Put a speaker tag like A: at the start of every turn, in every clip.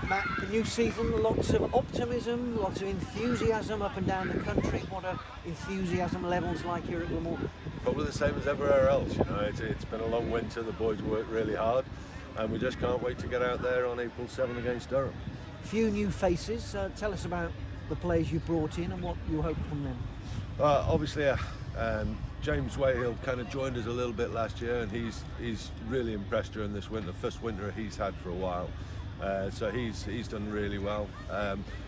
A: Matt, the new season, lots of optimism, lots of enthusiasm up and down the country. What are enthusiasm levels like here at Glamore?
B: Probably the same as everywhere else. You know, it's been a long winter. The boys worked really hard, and we just can't wait to get out there on April 7 against Durham.
A: Few new faces. Tell us about the players you brought in and what you hope from them.
B: Obviously, James Wayhill kind of joined us a little bit last year, and he's really impressed during this winter. First winter he's had for a while, so he's done really well.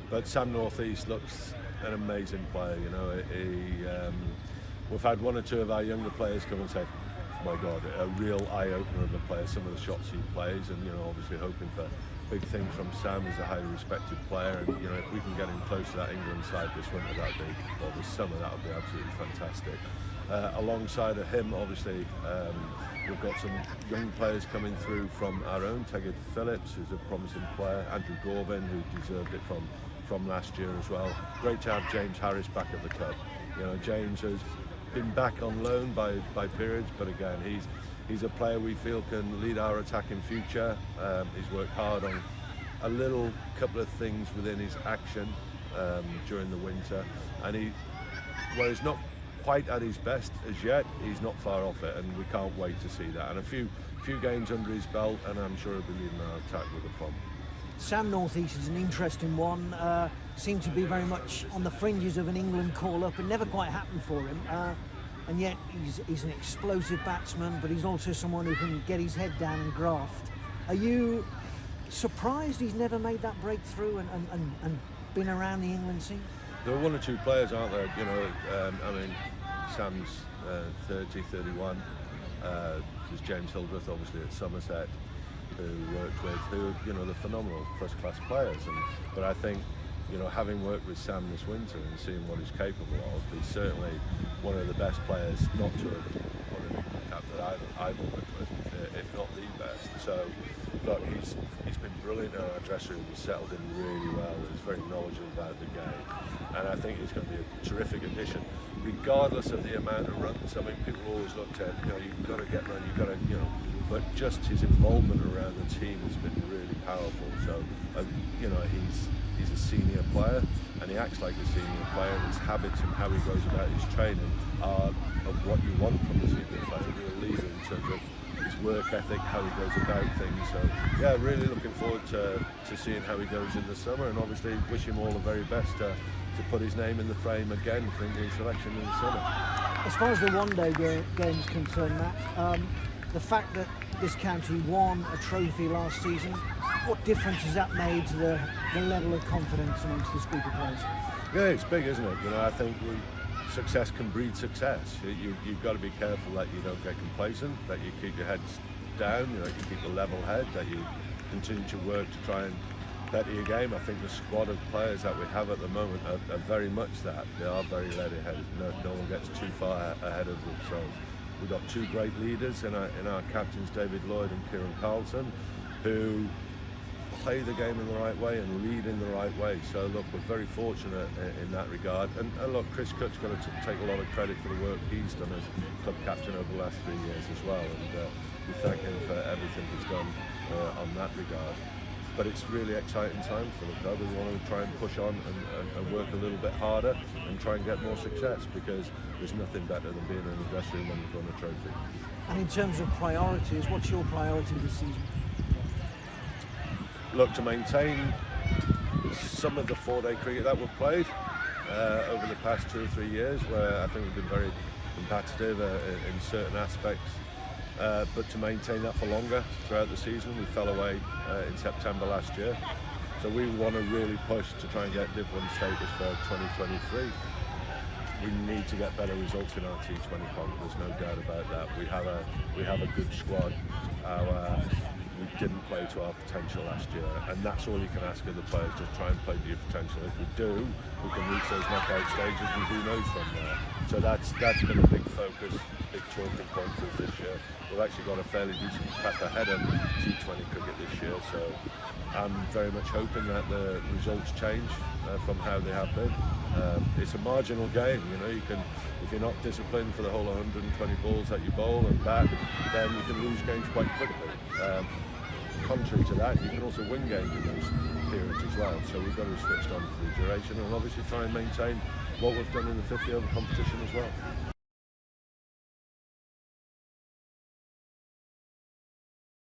B: But Sam Northeast looks an amazing player. You know, we've had one or two of our younger players come and say, "My God, a real eye-opener of a player." Some of the shots he plays, and you know, obviously hoping for big things from Sam. As a highly respected player, and you know, if we can get him close to that England side this winter, or this summer, that would be absolutely fantastic. Alongside of him, obviously, we've got some young players coming through from our own. Tegid Phillips, who's a promising player. Andrew Gorvin, who deserved it from last year as well. Great to have James Harris back at the club. You know, James has been back on loan by periods, but again, he's a player we feel can lead our attacking future. He's worked hard on a little couple of things within his action during the winter, and while he's not quite at his best as yet, he's not far off it, and we can't wait to see that. And a few games under his belt, and I'm sure he'll be leading our attack with a plumb.
A: Sam Northeast is an interesting one. Seemed to be very much on the fringes of an England call-up. It never quite happened for him. And yet he's an explosive batsman, but he's also someone who can get his head down and graft. Are you surprised he's never made that breakthrough and been around the England scene?
B: There are one or two players, aren't there? You know, I mean, Sam's 30, 31. There's James Hildreth, obviously, at Somerset, who worked with, who, you know, they're phenomenal first-class players. But I think, you know, having worked with Sam this winter and seeing what he's capable of, he's certainly one of the best players not to have won an England cap that I've worked with, if not the best. So, look, he's been brilliant in our dressing room. He's settled in really well. He's very knowledgeable about the game, and I think he's going to be a terrific addition, regardless of the amount of runs. I mean, people always looked at, you know, you've got to get run, you've got to, you know, but just his involvement around the team has been really powerful. So, you know, he's a senior player, and he acts like a senior player, and his habits and how he goes about his training are of what you want from a senior player, a real leader in terms of his work ethic, how he goes about things. So yeah, really looking forward to seeing how he goes in the summer, and obviously wish him all the very best to put his name in the frame again for England selection in the summer.
A: As far as the one-day game is concerned, Matt, the fact that this county won a trophy last season, what difference has that made to the level of confidence amongst this group of players?
B: Yeah, it's big, isn't it? You know, I think success can breed success. You've got to be careful that you don't get complacent, that you keep your heads down, you know, you keep a level head, that you continue to work to try and better your game. I think the squad of players that we have at the moment are very much that. They are very level-headed. No one gets too far ahead of themselves. We've got two great leaders in our captains, David Lloyd and Kieran Carlson, who play the game in the right way and lead in the right way. So look, we're very fortunate in that regard. And look, Chris Cook's got to take a lot of credit for the work he's done as club captain over the last 3 years as well. And we thank him for everything he's done on that regard. But it's really exciting time for the club. We want to try and push on and work a little bit harder and try and get more success, because there's nothing better than being in the dressing room when you've won a trophy.
A: And in terms of priorities, what's your priority this season?
B: Look, to maintain some of the 4-day cricket that we've played over the past 2 or 3 years, where I think we've been very competitive in certain aspects. But to maintain that for longer throughout the season. We fell away in September last year, so we want to really push to try and get Div 1 status for 2023. We need to get better results in our T20 comp. There's no doubt about that. We have a good squad. We didn't play to our potential last year, and that's all you can ask of the players, just try and play to your potential. If we do, we can reach those knockout stages, and who knows from there. So that's been a big focus, big talking point for us this year. We've actually got a fairly decent prep ahead of T20 cricket this year, so I'm very much hoping that the results change from how they have been. It's a marginal game, you know. You can, if you're not disciplined for the whole 120 balls that you bowl and bat, then you can lose games quite quickly. Contrary to that, you can also win games in those well. So we've got to be switched on for the duration, and obviously try and maintain what we've done in the 50 over competition as well.